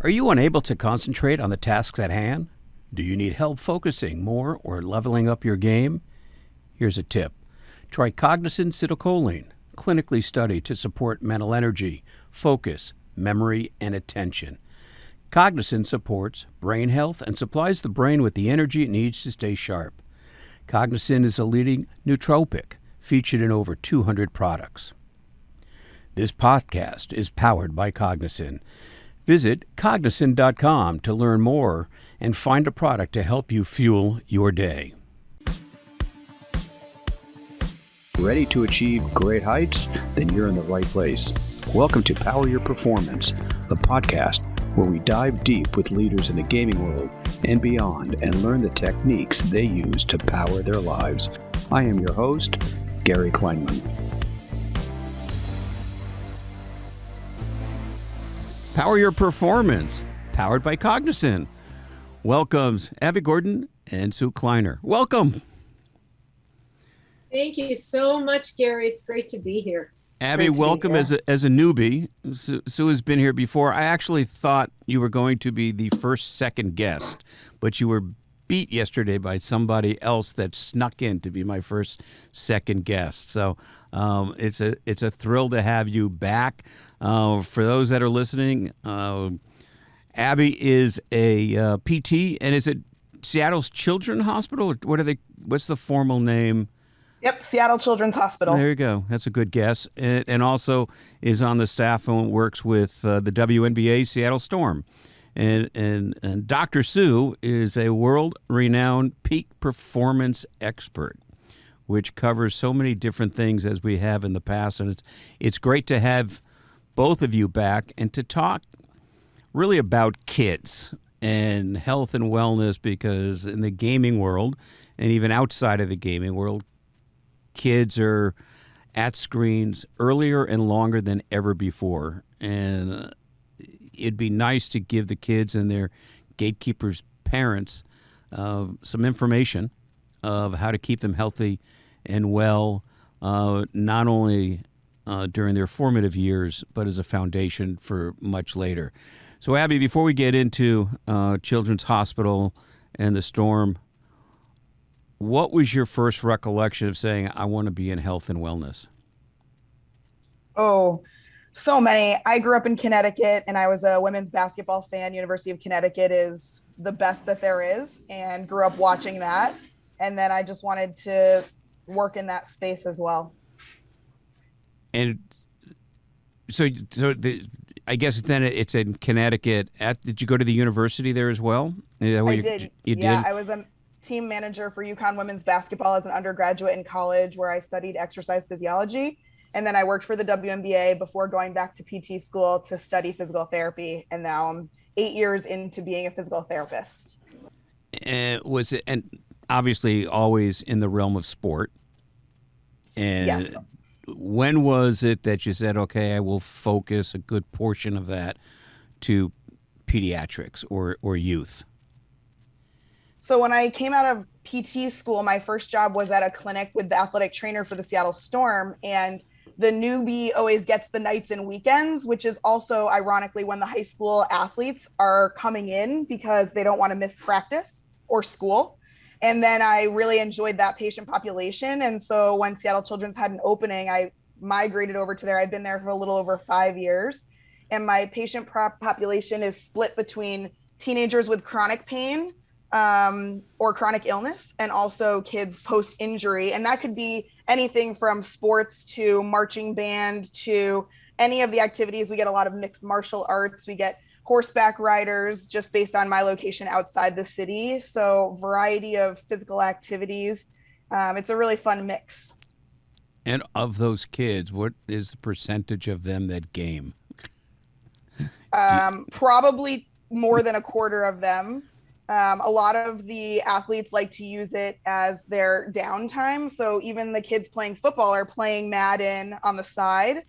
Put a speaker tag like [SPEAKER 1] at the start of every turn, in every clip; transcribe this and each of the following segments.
[SPEAKER 1] Are you unable to concentrate on the tasks at hand? Do you need help focusing more or leveling up your game? Here's a tip. Try Cognizin Citicoline, clinically studied to support mental energy, focus, memory, and attention. Cognizin supports brain health and supplies the brain with the energy it needs to stay sharp. Cognizin is a leading nootropic, featured in over 200 products. This podcast is powered by Cognizin. Visit cognizin.com to learn more and find a product to help you fuel your day.
[SPEAKER 2] Ready to achieve great heights? Then you're in the right place. Welcome to Power Your Performance, the podcast where we dive deep with leaders in the gaming world and beyond and learn the techniques they use to power their lives. I am your host, Gary Kleiner.
[SPEAKER 1] Power Your Performance, powered by Cognizin. Welcomes Abby Gordon and Sue Kleiner. Welcome.
[SPEAKER 3] Thank you so much, Gary. It's great to be here.
[SPEAKER 1] Abby, welcome as a newbie. Sue has been here before. I actually thought you were going to be the second guest, but you were beat yesterday by somebody else that snuck in to be my second guest. So it's a thrill to have you back. For those that are listening, Abby is a PT, and is it Seattle's Children's Hospital? Or what's the formal name?
[SPEAKER 4] Yep, Seattle Children's Hospital.
[SPEAKER 1] There you go. That's a good guess. And also is on the staff and works with the WNBA Seattle Storm. And Dr. Sue is a world-renowned peak performance expert, which covers so many different things as we have in the past. And it's great to have both of you back and to talk really about kids and health and wellness, because in the gaming world and even outside of the gaming world, kids are at screens earlier and longer than ever before. And it'd be nice to give the kids and their gatekeepers' parents some information of how to keep them healthy and well, not only during their formative years, but as a foundation for much later. So, Abby, before we get into Children's Hospital and the storm, what was your first recollection of saying, I want to be in health and wellness?
[SPEAKER 4] Oh, so many. I grew up in Connecticut and I was a women's basketball fan. University of Connecticut is the best that there is, and grew up watching that. And then I just wanted to work in that space as well.
[SPEAKER 1] And so I guess then it's in Connecticut. Did you go to the university there as well?
[SPEAKER 4] I did. You did? I was a team manager for UConn women's basketball as an undergraduate in college, where I studied exercise physiology. And then I worked for the WNBA before going back to PT school to study physical therapy. And now I'm 8 years into being a physical therapist.
[SPEAKER 1] Was it, and obviously always in the realm of sport. And yes. When was it that you said, okay, I will focus a good portion of that to pediatrics or youth?
[SPEAKER 4] So when I came out of PT school, my first job was at a clinic with the athletic trainer for the Seattle Storm. And the newbie always gets the nights and weekends, which is also ironically when the high school athletes are coming in because they don't want to miss practice or school. And then I really enjoyed that patient population. And so when Seattle Children's had an opening, I migrated over to there. I've been there for a little over 5 years. And my patient population is split between teenagers with chronic pain or chronic illness, and also kids post-injury. And that could be anything from sports to marching band to any of the activities. We get a lot of mixed martial arts. We get horseback riders, just based on my location outside the city. So variety of physical activities. It's a really fun mix.
[SPEAKER 1] And of those kids, what is the percentage of them that game?
[SPEAKER 4] Probably more than a quarter of them. A lot of the athletes like to use it as their downtime. So even the kids playing football are playing Madden on the side.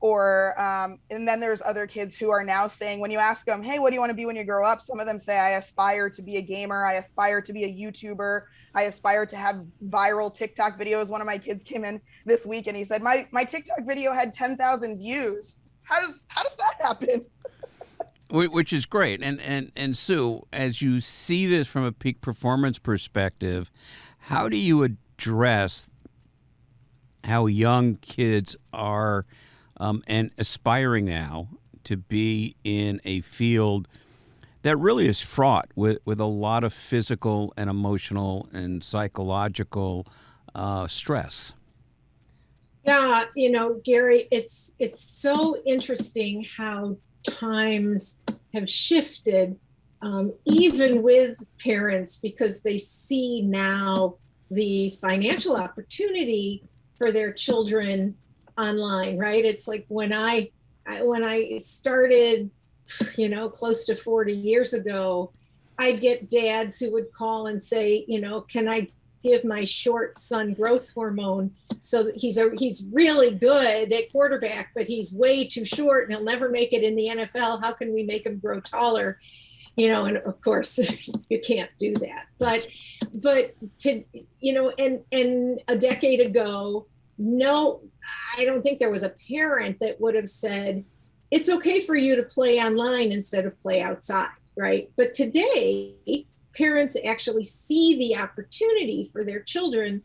[SPEAKER 4] And then there's other kids who are now saying, when you ask them, hey, what do you want to be when you grow up? Some of them say, I aspire to be a gamer. I aspire to be a YouTuber. I aspire to have viral TikTok videos. One of my kids came in this week and he said, my TikTok video had 10,000 views. How does that happen?
[SPEAKER 1] which is great. And Sue, as you see this from a peak performance perspective, how do you address how young kids are and aspiring now to be in a field that really is fraught with a lot of physical and emotional and psychological stress?
[SPEAKER 3] Yeah, Gary, it's so interesting how times have shifted, even with parents, because they see now the financial opportunity for their children online, right? It's like when I started, close to 40 years ago, I'd get dads who would call and say, can I give my short son growth hormone so that he's really good at quarterback, but he's way too short and he'll never make it in the NFL. How can we make him grow taller? And of course you can't do that. But to, and a decade ago, no, I don't think there was a parent that would have said, it's okay for you to play online instead of play outside, right? But today, parents actually see the opportunity for their children.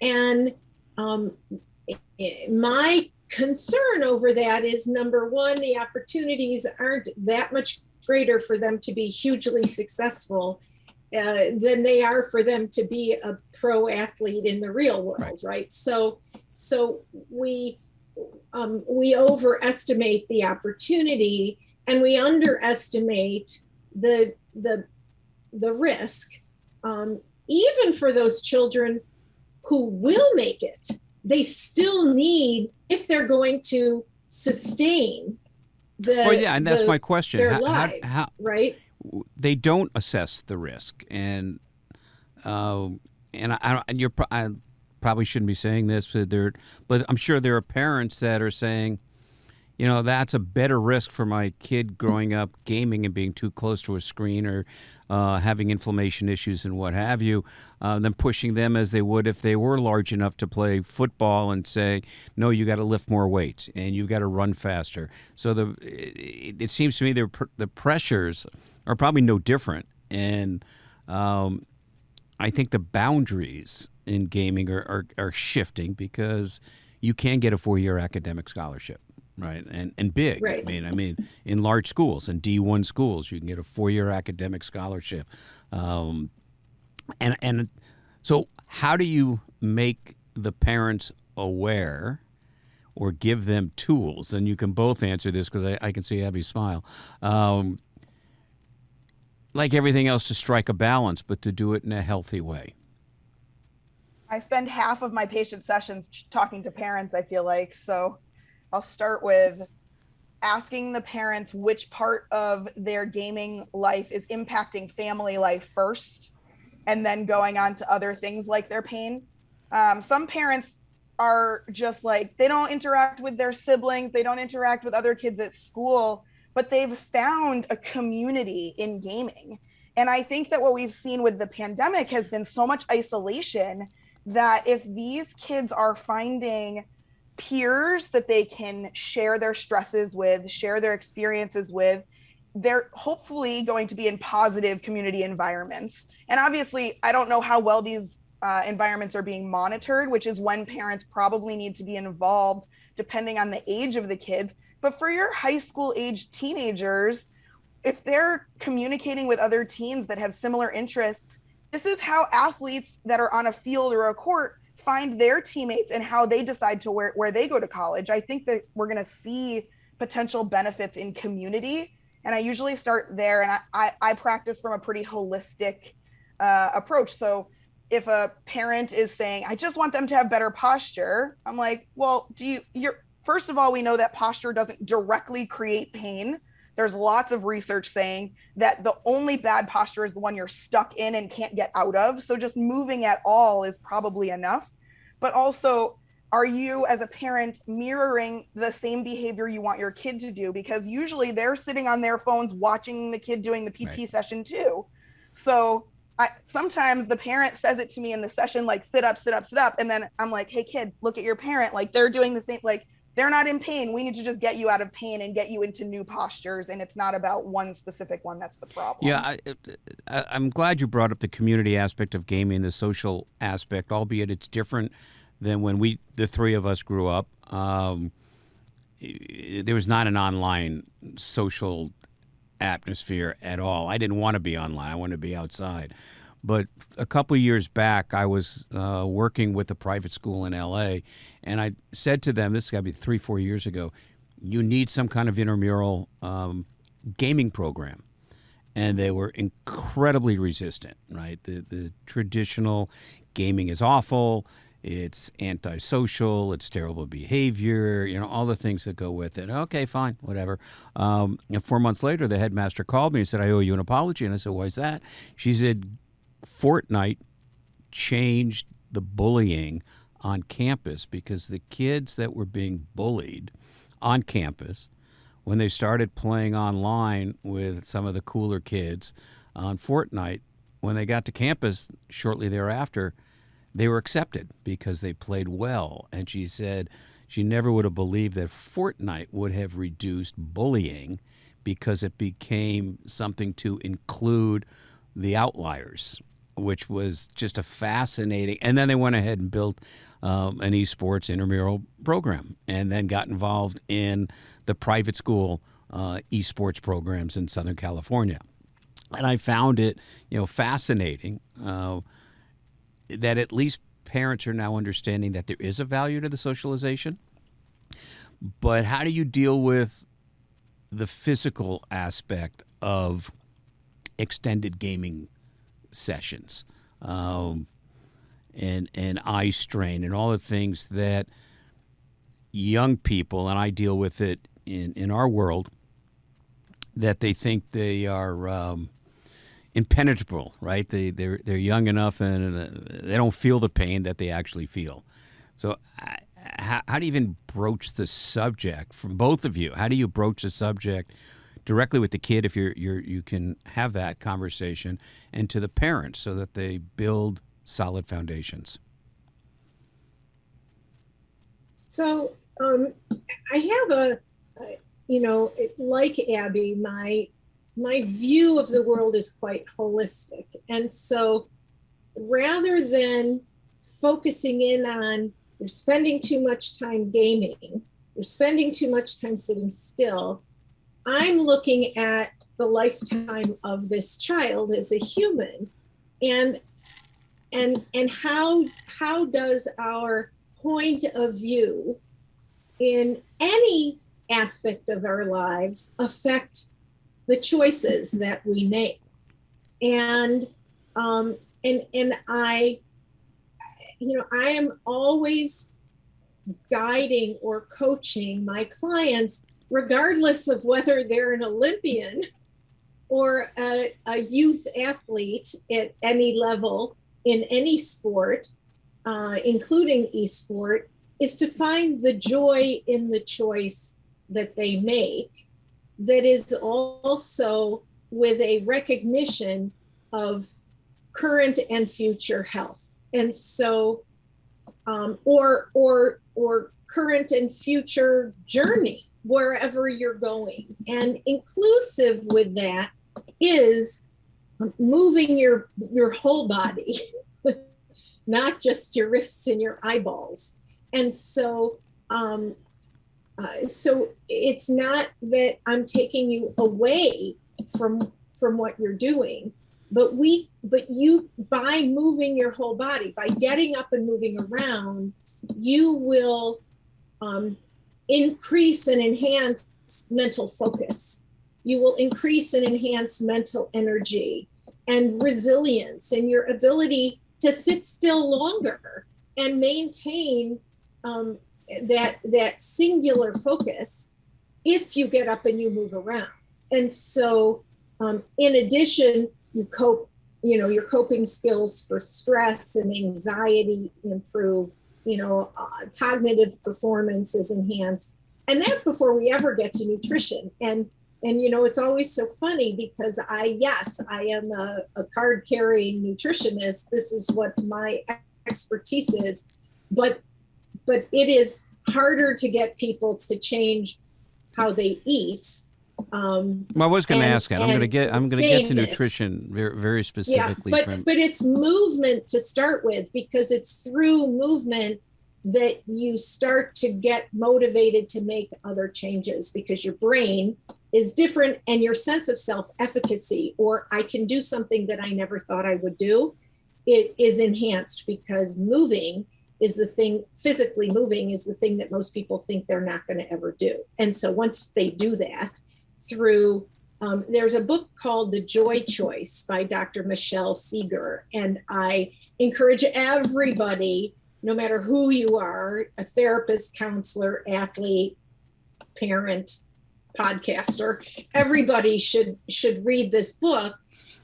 [SPEAKER 3] And my concern over that is, number one, the opportunities aren't that much greater for them to be hugely successful than they are for them to be a pro athlete in the real world, right? So we overestimate the opportunity and we underestimate the risk, even for those children who will make it. They still need, if they're going to sustain
[SPEAKER 1] and that's my question.
[SPEAKER 3] Their lives, right?
[SPEAKER 1] They don't assess the risk, and I probably shouldn't be saying this, but I'm sure there are parents that are saying, that's a better risk for my kid growing up gaming and being too close to a screen or having inflammation issues and what have you, than pushing them as they would if they were large enough to play football and say, no, you got to lift more weights and you got to run faster. So it seems to me the pressures are probably no different. And I think the boundaries in gaming are shifting because you can get a 4-year academic scholarship. Right. And big.
[SPEAKER 3] Right.
[SPEAKER 1] I mean, in large schools and D1 schools, you can get a 4-year academic scholarship. And so how do you make the parents aware or give them tools? And you can both answer this because I can see Abby smile. Like everything else, to strike a balance, but to do it in a healthy way.
[SPEAKER 4] I spend half of my patient sessions talking to parents, I feel like. So I'll start with asking the parents which part of their gaming life is impacting family life first, and then going on to other things like their pain. Some parents are just like, they don't interact with their siblings, they don't interact with other kids at school, but they've found a community in gaming. And I think that what we've seen with the pandemic has been so much isolation that if these kids are finding peers that they can share their stresses with, share their experiences with, they're hopefully going to be in positive community environments. And obviously, I don't know how well these environments are being monitored, which is when parents probably need to be involved depending on the age of the kids. But for your high school age teenagers, if they're communicating with other teens that have similar interests, this is how athletes that are on a field or a court find their teammates and how they decide to where they go to college. I think that we're going to see potential benefits in community. And I usually start there. And I practice from a pretty holistic approach. So if a parent is saying, I just want them to have better posture, I'm like, well, first of all, we know that posture doesn't directly create pain. There's lots of research saying that the only bad posture is the one you're stuck in and can't get out of. So just moving at all is probably enough. But also, are you as a parent mirroring the same behavior you want your kid to do? Because usually they're sitting on their phones watching the kid doing the PT session too. So sometimes the parent says it to me in the session, like, sit up, sit up, sit up. And then I'm like, hey kid, look at your parent. Like, they're doing the same, like, they're not in pain. We need to just get you out of pain and get you into new postures. And it's not about one specific one that's the problem.
[SPEAKER 1] Yeah, I'm glad you brought up the community aspect of gaming, the social aspect, albeit it's different than when the three of us grew up. There was not an online social atmosphere at all. I didn't want to be online. I wanted to be outside. But a couple of years back, I was working with a private school in L.A., and I said to them, this has got to be 3-4 years ago, you need some kind of intramural gaming program. And they were incredibly resistant, right? The traditional gaming is awful. It's antisocial. It's terrible behavior, all the things that go with it. Okay, fine, whatever. And 4 months later, the headmaster called me and said, I owe you an apology. And I said, why is that? She said, Fortnite changed the bullying on campus because the kids that were being bullied on campus, when they started playing online with some of the cooler kids on Fortnite, when they got to campus shortly thereafter, they were accepted because they played well. And she said she never would have believed that Fortnite would have reduced bullying because it became something to include the outliers, which was just a fascinating. And then they went ahead and built an esports intramural program, and then got involved in the private school esports programs in Southern California. And I found it, fascinating that at least parents are now understanding that there is a value to the socialization. But how do you deal with the physical aspect of extended gaming sessions and eye strain and all the things that young people, and I deal with it in our world, that they think they are impenetrable, right? They're young enough and they don't feel the pain that they actually feel. So how do you even broach the subject from both of you? How do you broach the subject directly with the kid, if you can have that conversation, and to the parents so that they build solid foundations?
[SPEAKER 3] So I have like Abby, my view of the world is quite holistic. And so rather than focusing in on you're spending too much time gaming, you're spending too much time sitting still, I'm looking at the lifetime of this child as a human, and how does our point of view in any aspect of our lives affect the choices that we make. And I am always guiding or coaching my clients, regardless of whether they're an Olympian or a youth athlete at any level in any sport, including esport, is to find the joy in the choice that they make that is also with a recognition of current and future health. And so, or current and future journey, wherever you're going. And inclusive with that is moving your whole body, not just your wrists and your eyeballs. And so, so it's not that I'm taking you away from what you're doing, but you, by moving your whole body, by getting up and moving around, you will increase and enhance mental focus. You will increase and enhance mental energy and resilience and your ability to sit still longer and maintain that singular focus if you get up and you move around. And so in addition, you cope, your coping skills for stress and anxiety improve, cognitive performance is enhanced. And that's before we ever get to nutrition. And it's always so funny because I am a card carrying nutritionist. This is what my expertise is, but it is harder to get people to change how they eat.
[SPEAKER 1] Well, I was going to ask, and I'm going to get to
[SPEAKER 3] sustain
[SPEAKER 1] nutrition very, very
[SPEAKER 3] Yeah,
[SPEAKER 1] specifically.
[SPEAKER 3] but it's movement to start with, because it's through movement that you start to get motivated to make other changes, because your brain is different and your sense of self-efficacy, or I can do something that I never thought I would do, it is enhanced, because moving is the thing, physically moving is the thing that most people think they're not going to ever do. And so once they do that through, there's a book called The Joy Choice by Dr. Michelle Seeger. And I encourage everybody, no matter who you are, a therapist, counselor, athlete, parent, podcaster, everybody should read this book,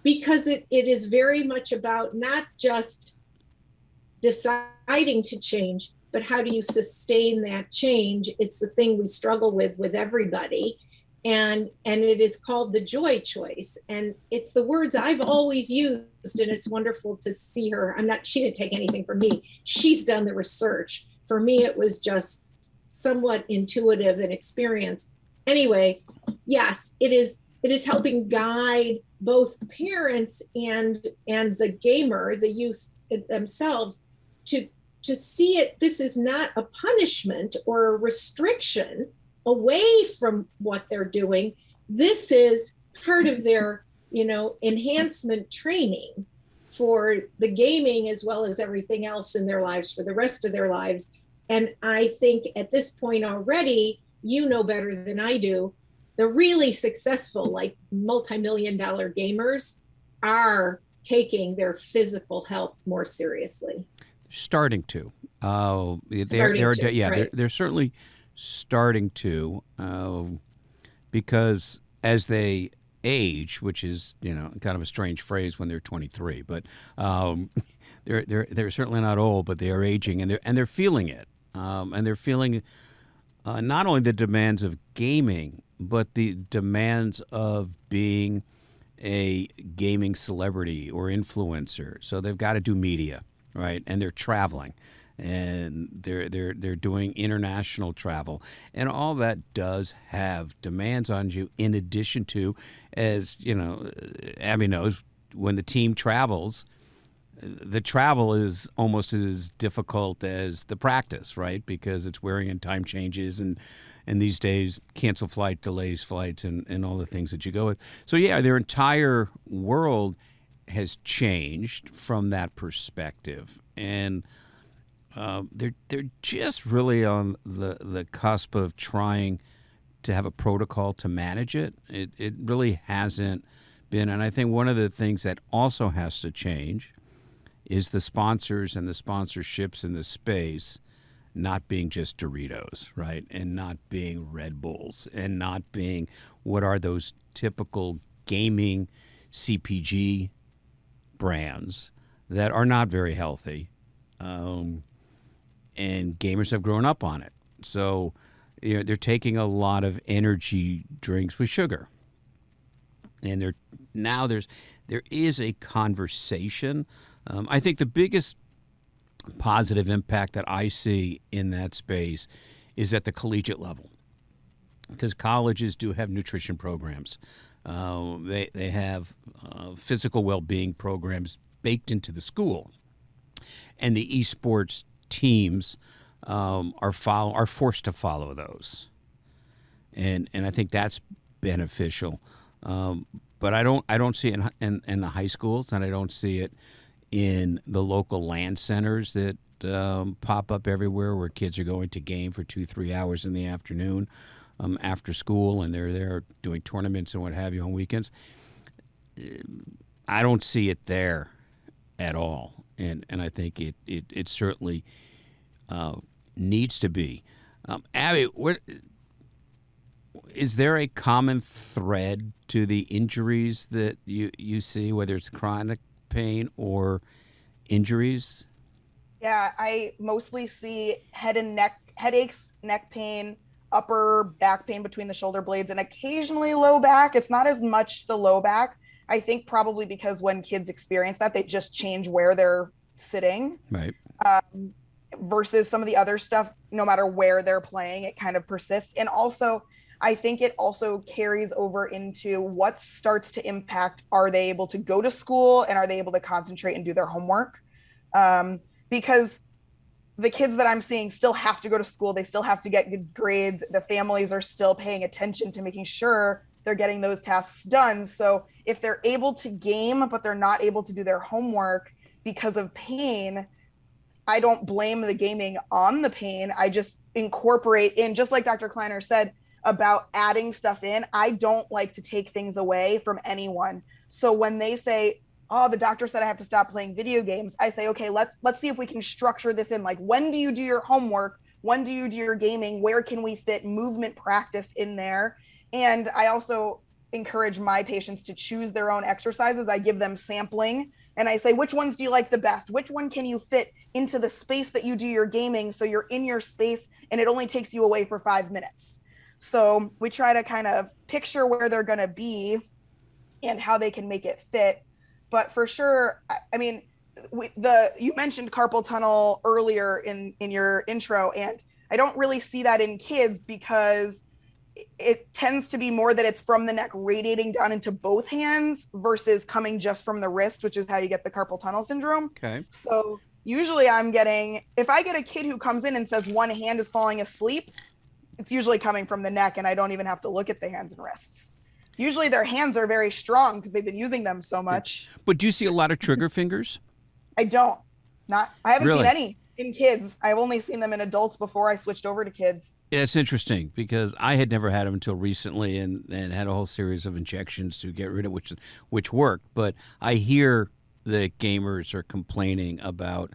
[SPEAKER 3] because it is very much about not just deciding to change, but how do you sustain that change? It's the thing we struggle with everybody. And it is called The Joy Choice. And it's the words I've always used, and it's wonderful to see her. She didn't take anything from me. She's done the research. For me, it was just somewhat intuitive and experience. Anyway, yes, it is helping guide both parents and the gamer, the youth themselves, to see it. This is not a punishment or a restriction away from what they're doing. This is part of their, enhancement training for the gaming, as well as everything else in their lives for the rest of their lives. And I think at this point already, you know better than I do, the really successful, like multi-million-dollar gamers are taking their physical health more seriously.
[SPEAKER 1] Starting to. They're certainly starting to, because as they age, which is kind of a strange phrase when they're 23, but they're certainly not old, but they are aging, and they're feeling it, and they're feeling not only the demands of gaming, but the demands of being a gaming celebrity or influencer. So they've got to do media, right? And they're traveling, and they're doing international travel, and all that does have demands on you. In addition to, as Abby knows, when the team travels, the travel is almost as difficult as the practice, right? Because it's wearing in time changes, and these days cancel flight, delays flights, and all the things that you go with. So yeah, their entire world has changed from that perspective, and they're just really on the cusp of trying to have a protocol to manage it. It really hasn't been, and I think one of the things that also has to change is the sponsors and the sponsorships in the space not being just Doritos, right? And not being Red Bulls, and not being what are those typical gaming CPG brands that are not very healthy. And gamers have grown up on it. So they're taking a lot of energy drinks with sugar. And there is a conversation. I think the biggest positive impact that I see in that space is at the collegiate level, because colleges do have nutrition programs. They have physical well-being programs baked into the school, and the esports teams are forced to follow those, and I think that's beneficial. But I don't see it in the high schools, and I don't see it in the local LAN centers that pop up everywhere, where kids are going to game for 2-3 hours in the afternoon after school, and they're there doing tournaments and what have you on weekends. I don't see it there at all, and I think it certainly needs to be. Abby, is there a common thread to the injuries that you see, whether it's chronic pain or injuries?
[SPEAKER 4] Yeah, I mostly see head and neck headaches, neck pain, upper back pain between the shoulder blades, and occasionally low back. It's not as much the low back. I think probably because when kids experience that, they just change where they're sitting.
[SPEAKER 1] Right.
[SPEAKER 4] versus some of the other stuff, no matter where they're playing, it kind of persists. And also, I think it also carries over into what starts to impact, are they able to go to school and are they able to concentrate and do their homework? Because the kids that I'm seeing still have to go to school. They still have to get good grades. The families are still paying attention to making sure they're getting those tasks done. So if they're able to game, but they're not able to do their homework because of pain, I don't blame the gaming on the pain. I just incorporate in, just like Dr. Kleiner said about adding stuff in. I don't like to take things away from anyone. So when they say, oh, the doctor said I have to stop playing video games, I say, okay, let's see if we can structure this in. Like, when do you do your homework? When do you do your gaming? Where can we fit movement practice in there? And I also encourage my patients to choose their own exercises. I give them sampling and I say, which ones do you like the best? Which one can you fit into the space that you do your gaming, so you're in your space and it only takes you away for 5 minutes? So we try to kind of picture where they're going to be and how they can make it fit. But for sure, I mean, you mentioned carpal tunnel earlier in your intro, and I don't really see that in kids because it tends to be more that it's from the neck radiating down into both hands versus coming just from the wrist, which is how you get the carpal tunnel syndrome.
[SPEAKER 1] Okay.
[SPEAKER 4] So usually if I get a kid who comes in and says one hand is falling asleep, it's usually coming from the neck, and I don't even have to look at the hands and wrists. Usually their hands are very strong because they've been using them so much.
[SPEAKER 1] But do you see a lot of trigger fingers?
[SPEAKER 4] I don't. I haven't
[SPEAKER 1] Really?
[SPEAKER 4] seen any in kids. I've only seen them in adults before I switched over to kids.
[SPEAKER 1] Yeah, it's interesting because I had never had them until recently, and had a whole series of injections to get rid of which worked. But I hear that gamers are complaining about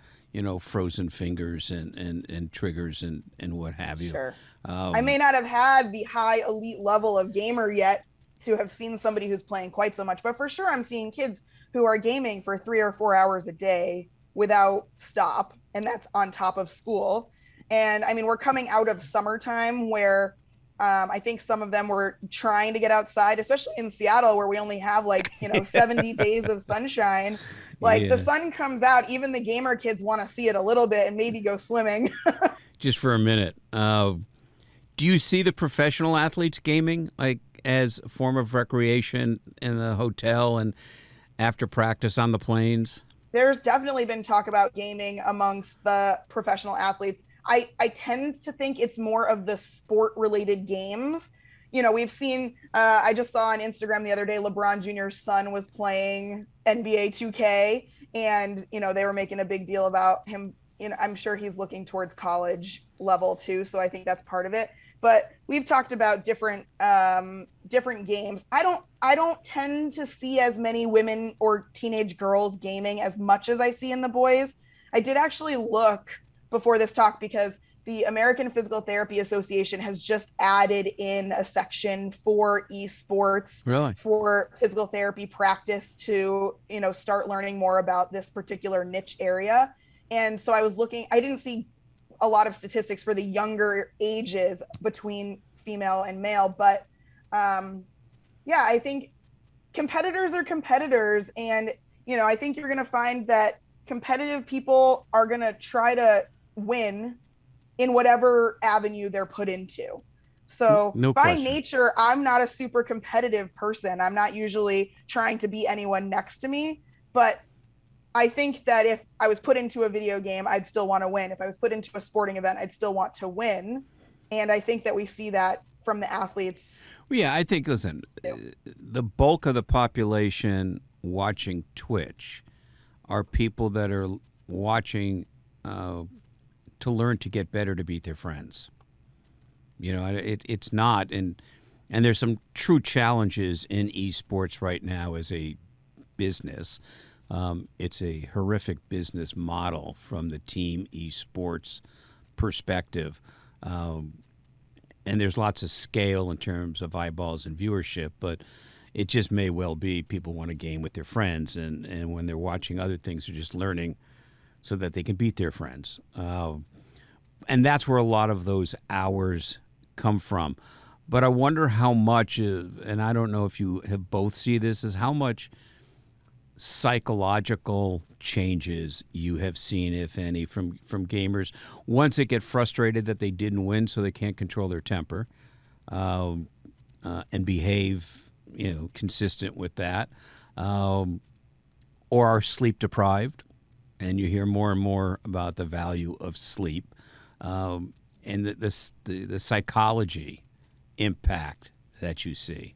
[SPEAKER 1] frozen fingers and triggers and what have you.
[SPEAKER 4] Sure. I may not have had the high elite level of gamer yet to have seen somebody who's playing quite so much, but for sure I'm seeing kids who are gaming for 3 or 4 hours a day without stop, and that's on top of school. And I mean, we're coming out of summertime where I think some of them were trying to get outside, especially in Seattle where we only have 70 days of sunshine. The sun comes out, even the gamer kids want to see it a little bit and maybe go swimming.
[SPEAKER 1] Just for a minute. Do you see the professional athletes gaming as a form of recreation in the hotel and after practice on the planes?
[SPEAKER 4] There's definitely been talk about gaming amongst the professional athletes. I tend to think it's more of the sport related games. We've seen, I just saw on Instagram the other day, LeBron Jr.'s son was playing NBA 2K, and, they were making a big deal about him. I'm sure he's looking towards college level too. So I think that's part of it. But we've talked about different games. I don't tend to see as many women or teenage girls gaming as much as I see in the boys. I did actually look before this talk because the American Physical Therapy Association has just added in a section for esports,
[SPEAKER 1] really,
[SPEAKER 4] for physical therapy practice to, start learning more about this particular niche area. And so I was looking, I didn't see a lot of statistics for the younger ages between female and male, but I think competitors are competitors. And, I think you're going to find that competitive people are going to try to win in whatever avenue they're put into. So by nature, I'm not a super competitive person. I'm not usually trying to beat anyone next to me, but I think that if I was put into a video game, I'd still want to win. If I was put into a sporting event, I'd still want to win. And I think that we see that from the athletes.
[SPEAKER 1] Well, yeah, I think, listen, the bulk of the population watching Twitch are people that are watching to learn to get better to beat their friends. It's not, and there's some true challenges in esports right now as a business. It's a horrific business model from the team esports perspective. And there's lots of scale in terms of eyeballs and viewership, but it just may well be people want to game with their friends. And when they're watching other things, they're just learning so that they can beat their friends. And that's where a lot of those hours come from. But I wonder how much, and I don't know if you have both see this, is how much psychological changes you have seen, if any, from gamers once they get frustrated that they didn't win, so they can't control their temper and behave, consistent with that, or are sleep deprived, and you hear more and more about the value of sleep, and the psychology impact that you see?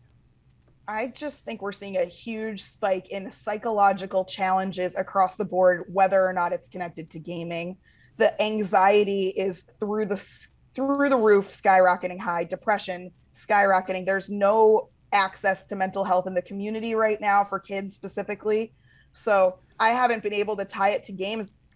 [SPEAKER 4] I just think we're seeing a huge spike in psychological challenges across the board, whether or not it's connected to gaming. The anxiety is through the roof, skyrocketing high, depression skyrocketing. There's no access to mental health in the community right now for kids specifically. So I haven't been able to tie it to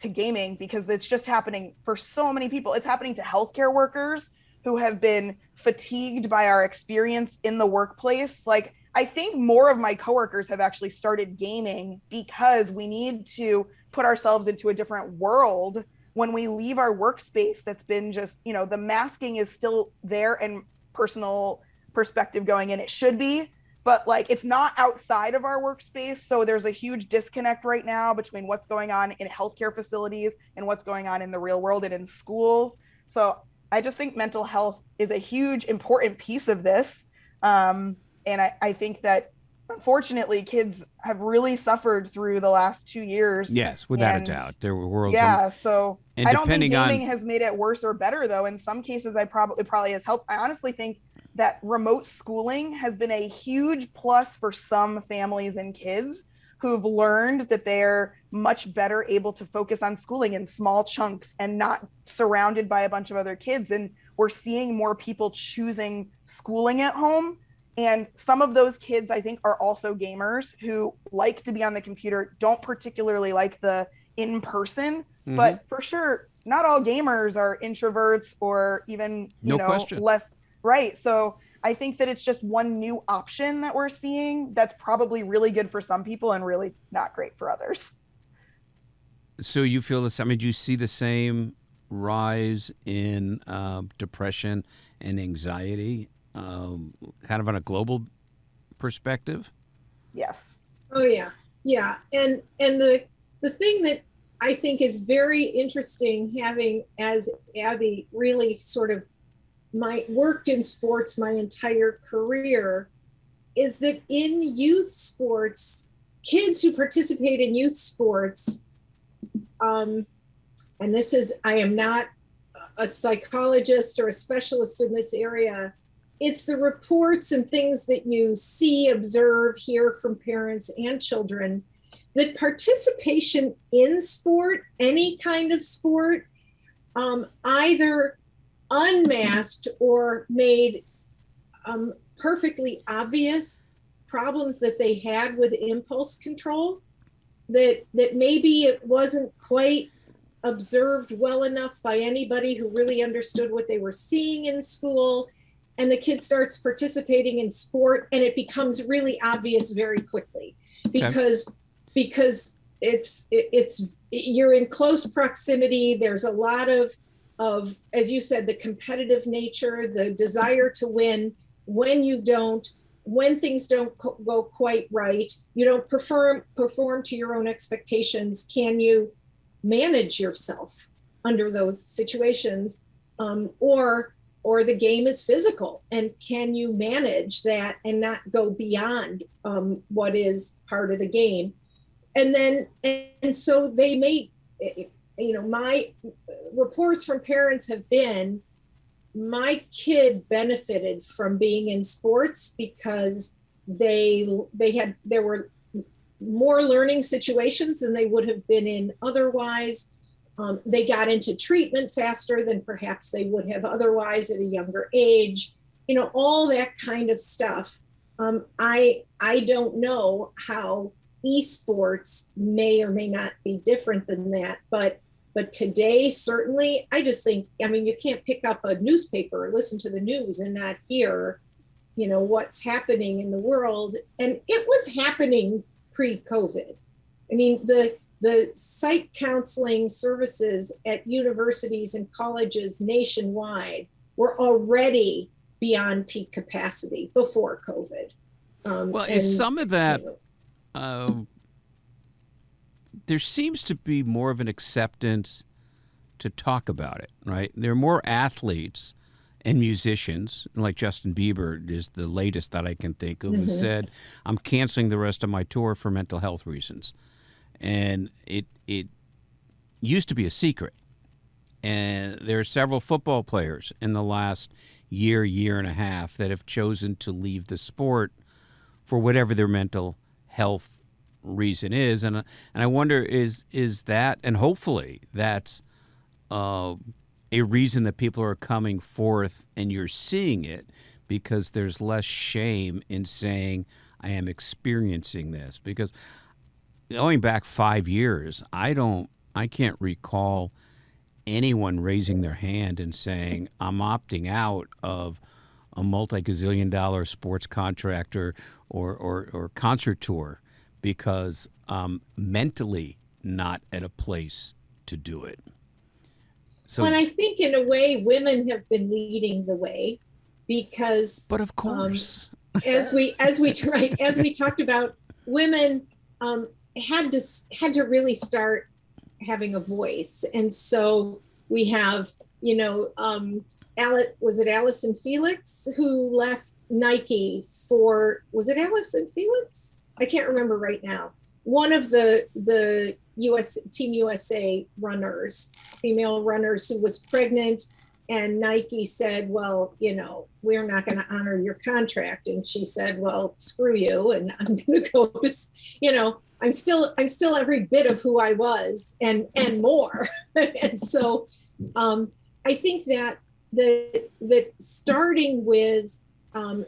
[SPEAKER 4] gaming because it's just happening for so many people. It's happening to healthcare workers who have been fatigued by our experience in the workplace. Like, I think more of my coworkers have actually started gaming because we need to put ourselves into a different world when we leave our workspace that's been just, the masking is still there and personal perspective going in. It should be, but like, it's not outside of our workspace. So there's a huge disconnect right now between what's going on in healthcare facilities and what's going on in the real world and in schools. So I just think mental health is a huge, important piece of this. And I think that, unfortunately, kids have really suffered through the last 2 years.
[SPEAKER 1] Yes, without a doubt. There were worlds.
[SPEAKER 4] Yeah, so I don't think gaming has made it worse or better, though. In some cases, it probably has helped. I honestly think that remote schooling has been a huge plus for some families and kids who've learned that they're much better able to focus on schooling in small chunks and not surrounded by a bunch of other kids. And we're seeing more people choosing schooling at home. And some of those kids, I think, are also gamers who like to be on the computer, don't particularly like the in-person, but for sure, not all gamers are introverts or even, less. Right. So I think that it's just one new option that we're seeing that's probably really good for some people and really not great for others.
[SPEAKER 1] So you feel this? I mean, do you see the same rise in depression and anxiety, kind of on a global perspective?
[SPEAKER 4] Yes.
[SPEAKER 3] Oh yeah, yeah. And the thing that I think is very interesting, having, as Abby, really sort of worked in sports my entire career, is that in youth sports, kids who participate in youth sports, and this is, I am not a psychologist or a specialist in this area, it's the reports and things that you see, observe, hear from parents and children, that participation in sport, any kind of sport, either unmasked or made perfectly obvious problems that they had with impulse control, that maybe it wasn't quite observed well enough by anybody who really understood what they were seeing in school. And the kid starts participating in sport and it becomes really obvious very quickly because it's you're in close proximity. There's a lot of, as you said, the competitive nature, the desire to win. When things don't go quite right, you don't perform to your own expectations. Can you manage yourself under those situations? Or the game is physical, and can you manage that and not go beyond what is part of the game? And so they may, my reports from parents have been, my kid benefited from being in sports because there were more learning situations than they would have been in otherwise. They got into treatment faster than perhaps they would have otherwise at a younger age, all that kind of stuff. I don't know how esports may or may not be different than that, but today, certainly, I just think, you can't pick up a newspaper or listen to the news and not hear, what's happening in the world. And it was happening pre-COVID. The psych counseling services at universities and colleges nationwide were already beyond peak capacity before COVID.
[SPEAKER 1] Is some of that there seems to be more of an acceptance to talk about it, right? There are more athletes and musicians, like Justin Bieber is the latest that I can think of, who said, I'm canceling the rest of my tour for mental health reasons. And it used to be a secret. And there are several football players in the last year and a half that have chosen to leave the sport for whatever their mental health reason is. And I wonder, is that, and hopefully that's a reason that people are coming forth and you're seeing it, because there's less shame in saying, I am experiencing this. Because going back 5 years, I can't recall anyone raising their hand and saying, I'm opting out of a multi-gazillion-dollar sports contractor or concert tour because I'm mentally not at a place to do it. So,
[SPEAKER 3] well, and I think in a way, women have been leading the way, because,
[SPEAKER 1] but of course,
[SPEAKER 3] as we talked about, women had to really start having a voice, and so we have, was it Allison Felix who left Nike for, was it Allison Felix? I can't remember right now. One of the US Team USA runners, female runners, who was pregnant, and Nike said, well, we're not going to honor your contract. And she said, well, screw you. And I'm going to go, I'm still every bit of who I was and more. And so I think that that starting with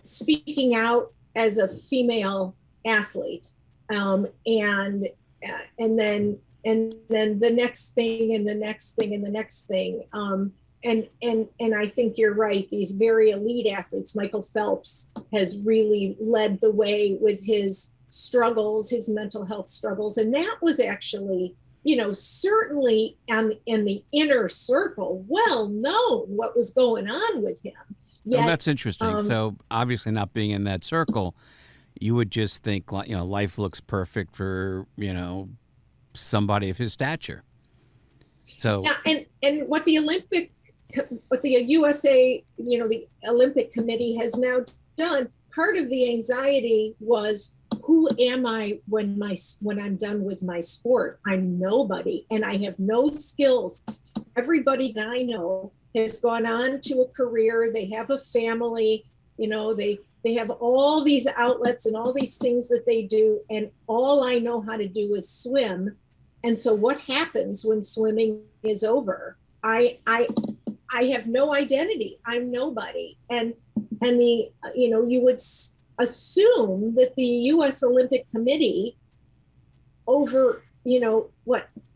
[SPEAKER 3] speaking out as a female athlete, and then the next thing and the next thing and the next thing, and I think you're right. These very elite athletes, Michael Phelps has really led the way with his struggles, his mental health struggles, and that was actually, certainly in the inner circle, well known what was going on with him.
[SPEAKER 1] Yet, that's interesting. So obviously, not being in that circle, you would just think, life looks perfect for, somebody of his stature. So
[SPEAKER 3] yeah, and what the USA, the Olympic Committee has now done, part of the anxiety was, who am I when I'm done with my sport? I'm nobody, and I have no skills. Everybody that I know has gone on to a career. They have a family, they have all these outlets and all these things that they do, and all I know how to do is swim. And so what happens when swimming is over? I have no identity. I'm nobody. And you would assume that the U.S. Olympic Committee, over 80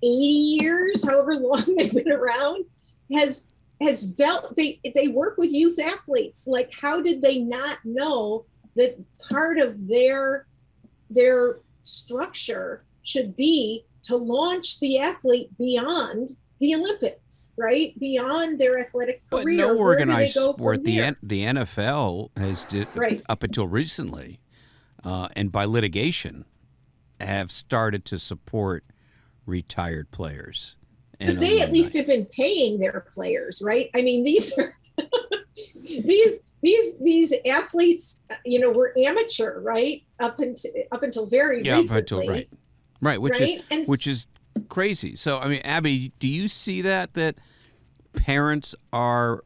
[SPEAKER 3] years, however long they've been around, has dealt. They work with youth athletes. Like, how did they not know that part of their structure should be to launch the athlete beyond the Olympics, right? Beyond their athletic career.
[SPEAKER 1] But no organized sport, the
[SPEAKER 3] from
[SPEAKER 1] NFL has
[SPEAKER 3] right.
[SPEAKER 1] up until recently, and by litigation, have started to support retired players.
[SPEAKER 3] But they at least have been paying their players, right? I mean, these are these athletes, were amateur, right? Up until very recently.
[SPEAKER 1] Right, which is crazy. So, I mean, Abby, do you see that parents are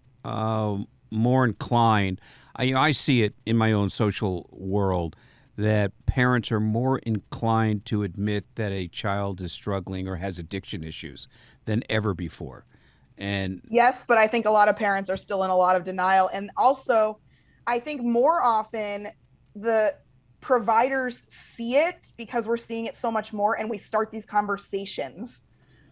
[SPEAKER 1] more inclined? I see it in my own social world that parents are more inclined to admit that a child is struggling or has addiction issues than ever before. And
[SPEAKER 4] yes, but I think a lot of parents are still in a lot of denial. And also, I think more often the providers see it because we're seeing it so much more, and we start these conversations.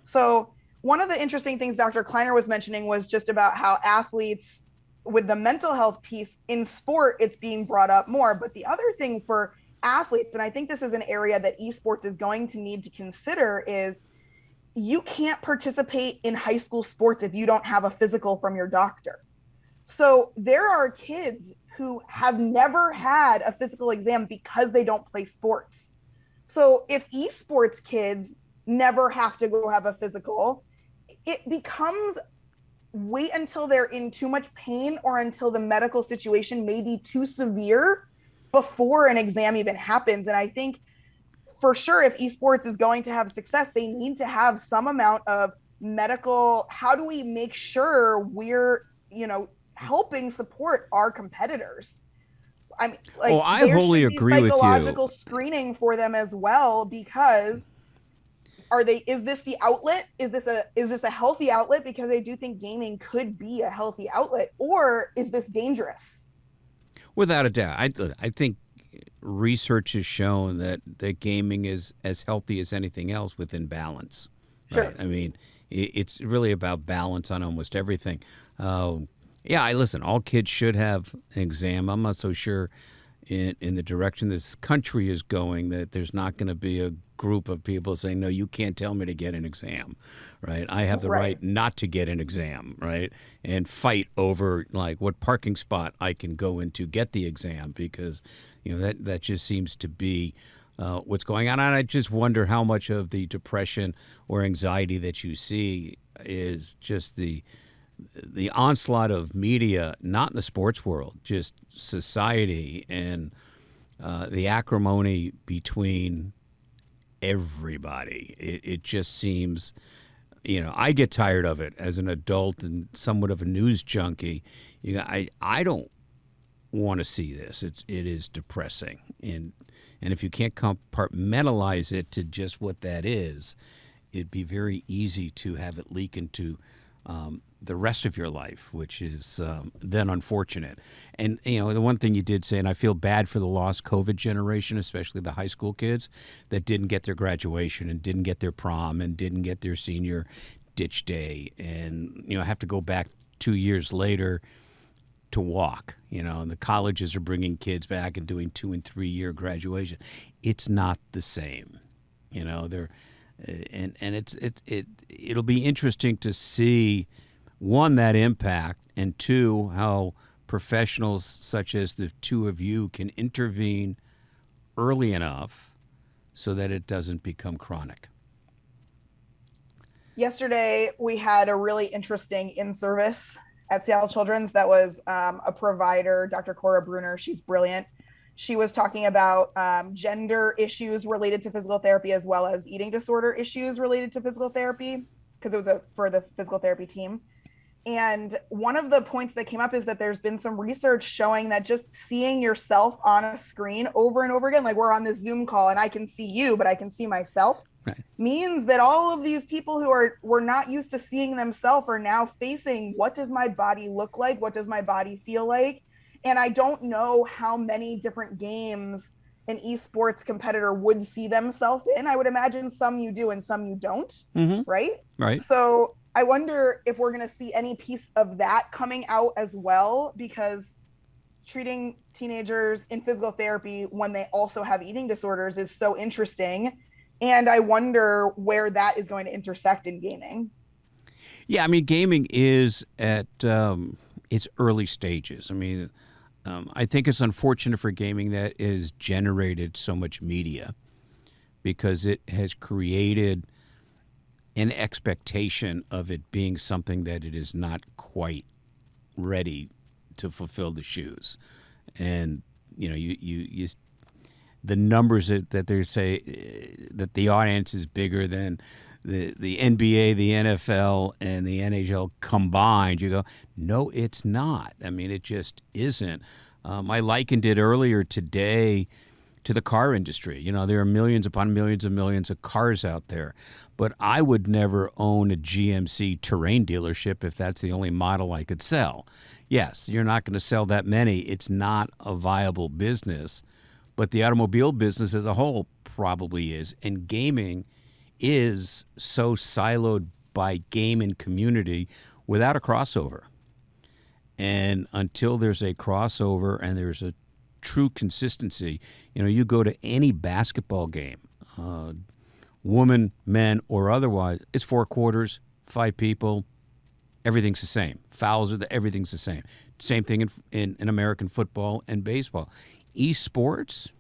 [SPEAKER 4] So one of the interesting things Dr. Kleiner was mentioning was just about how athletes, with the mental health piece in sport, it's being brought up more. But the other thing for athletes, and I think this is an area that esports is going to need to consider, is you can't participate in high school sports if you don't have a physical from your doctor. So there are kids who have never had a physical exam because they don't play sports. So if esports kids never have to go have a physical. It becomes wait until they're in too much pain or until the medical situation may be too severe before an exam even happens. And I think for sure, if esports is going to have success, they need to have some amount of medical. How do we make sure we're, helping support our competitors? I mean, like,
[SPEAKER 1] I wholly agree with you.
[SPEAKER 4] Psychological screening for them as well, because is this the outlet? Is this a healthy outlet? Because I do think gaming could be a healthy outlet, or is this dangerous?
[SPEAKER 1] Without a doubt. I think research has shown that gaming is as healthy as anything else within balance. Right?
[SPEAKER 4] Sure.
[SPEAKER 1] I mean, it's really about balance on almost everything. Listen, all kids should have an exam. I'm not so sure in the direction this country is going that there's not going to be a group of people saying, no, you can't tell me to get an exam, right? I have the right not to get an exam, right? And fight over like what parking spot I can go into get the exam, because that just seems to be what's going on. And I just wonder how much of the depression or anxiety that you see is just the onslaught of media, not in the sports world, just society, and the acrimony between everybody. It just seems, I get tired of it as an adult and somewhat of a news junkie. I don't want to see this. It is depressing, and if you can't compartmentalize it to just what that is, it'd be very easy to have it leak into the rest of your life, which is then unfortunate. And, the one thing you did say, and I feel bad for the lost COVID generation, especially the high school kids that didn't get their graduation and didn't get their prom and didn't get their senior ditch day, and, have to go back 2 years later to walk, and the colleges are bringing kids back and doing 2 and 3 year graduation. It's not the same, they're, and it'll be interesting to see, one, that impact, and two, how professionals such as the two of you can intervene early enough so that it doesn't become chronic.
[SPEAKER 4] Yesterday, we had a really interesting in-service at Seattle Children's. That was a provider, Dr. Cora Bruner. She's brilliant. She was talking about gender issues related to physical therapy, as well as eating disorder issues related to physical therapy, because it was for the physical therapy team. And one of the points that came up is that there's been some research showing that just seeing yourself on a screen over and over again, like we're on this Zoom call and I can see you, but I can see myself, means that all of these people who were not used to seeing themselves are now facing, what does my body look like? What does my body feel like? And I don't know how many different games an esports competitor would see themselves in. I would imagine some you do and some you don't, right?
[SPEAKER 1] Right.
[SPEAKER 4] So I wonder if we're going to see any piece of that coming out as well, because treating teenagers in physical therapy when they also have eating disorders is so interesting. And I wonder where that is going to intersect in gaming.
[SPEAKER 1] Yeah, I mean, gaming is at its early stages. I mean, I think it's unfortunate for gaming that it has generated so much media, because it has created an expectation of it being something that it is not quite ready to fulfill the shoes. And, you the numbers that they say that the audience is bigger than the NBA, the NFL, and the NHL combined, you go, no, it's not. I mean, it just isn't. I likened it earlier today to the car industry. There are millions upon millions and millions of cars out there, but I would never own a GMC Terrain dealership if that's the only model I could sell. Yes, you're not going to sell that many. It's not a viable business, but the automobile business as a whole probably is. And gaming is so siloed by game and community without a crossover. And until there's a crossover and there's a true consistency, you go to any basketball game, women, men, or otherwise, it's 4 quarters, 5 people, everything's the same. Fouls everything's the same. Same thing in American football and baseball. Esports,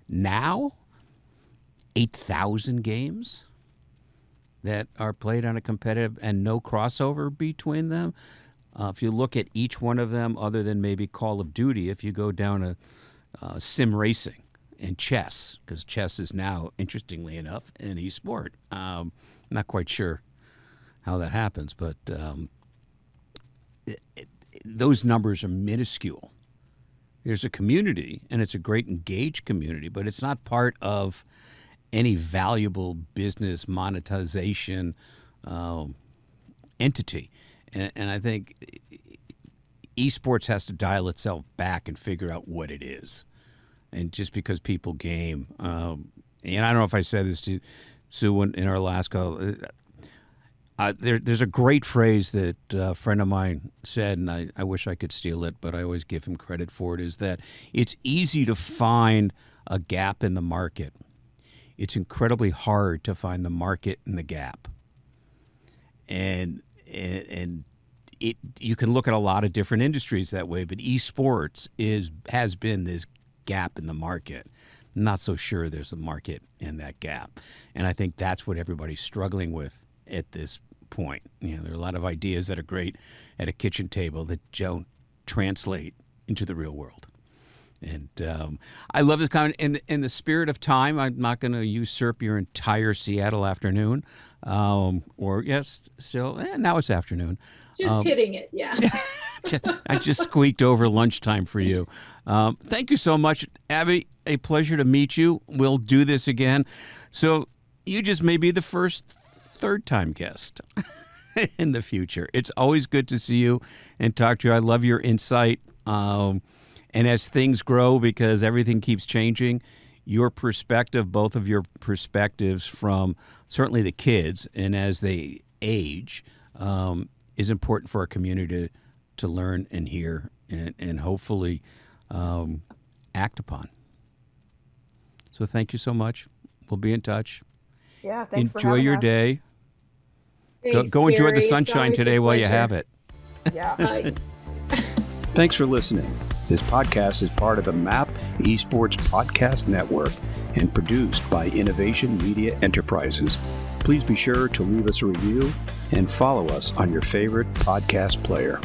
[SPEAKER 1] now, 8,000 games. that are played on a competitive and no crossover between them. If you look at each one of them, other than maybe Call of Duty, if you go down to sim racing and chess, because chess is now, interestingly enough, an e-sport. Not quite sure how that happens, but those numbers are minuscule. There's a community, and it's a great engaged community, but it's not part of any valuable business monetization entity. And I think esports has to dial itself back and figure out what it is. And just because people game, and I don't know if I said this to Sue in our last call, there's a great phrase that a friend of mine said, and I wish I could steal it, but I always give him credit for it, is that it's easy to find a gap in the market. It's incredibly hard to find the market in the gap. And you can look at a lot of different industries that way, but esports has been this gap in the market. Not so sure there's a market in that gap. And I think that's what everybody's struggling with at this point. You know, there are a lot of ideas that are great at a kitchen table that don't translate into the real world. And I love this comment. In the spirit of time, I'm not going to usurp your entire Seattle afternoon. Now it's afternoon.
[SPEAKER 3] Just hitting it, yeah.
[SPEAKER 1] I just squeaked over lunchtime for you. Thank you so much, Abby. A pleasure to meet you. We'll do this again. So you just may be the third-time guest in the future. It's always good to see you and talk to you. I love your insight. And as things grow, because everything keeps changing, your perspective, both of your perspectives from certainly the kids and as they age, is important for our community to learn and hear and hopefully act upon. So thank you so much. We'll be in touch.
[SPEAKER 4] Yeah, thanks for
[SPEAKER 1] enjoy
[SPEAKER 4] having
[SPEAKER 1] your
[SPEAKER 4] us.
[SPEAKER 1] day.
[SPEAKER 3] Thanks,
[SPEAKER 1] Go enjoy
[SPEAKER 3] Gary.
[SPEAKER 1] the sunshine today while you have it.
[SPEAKER 4] Yeah.
[SPEAKER 2] Thanks for listening. This podcast is part of the MAP Esports Podcast Network and produced by Innovation Media Enterprises. Please be sure to leave us a review and follow us on your favorite podcast player.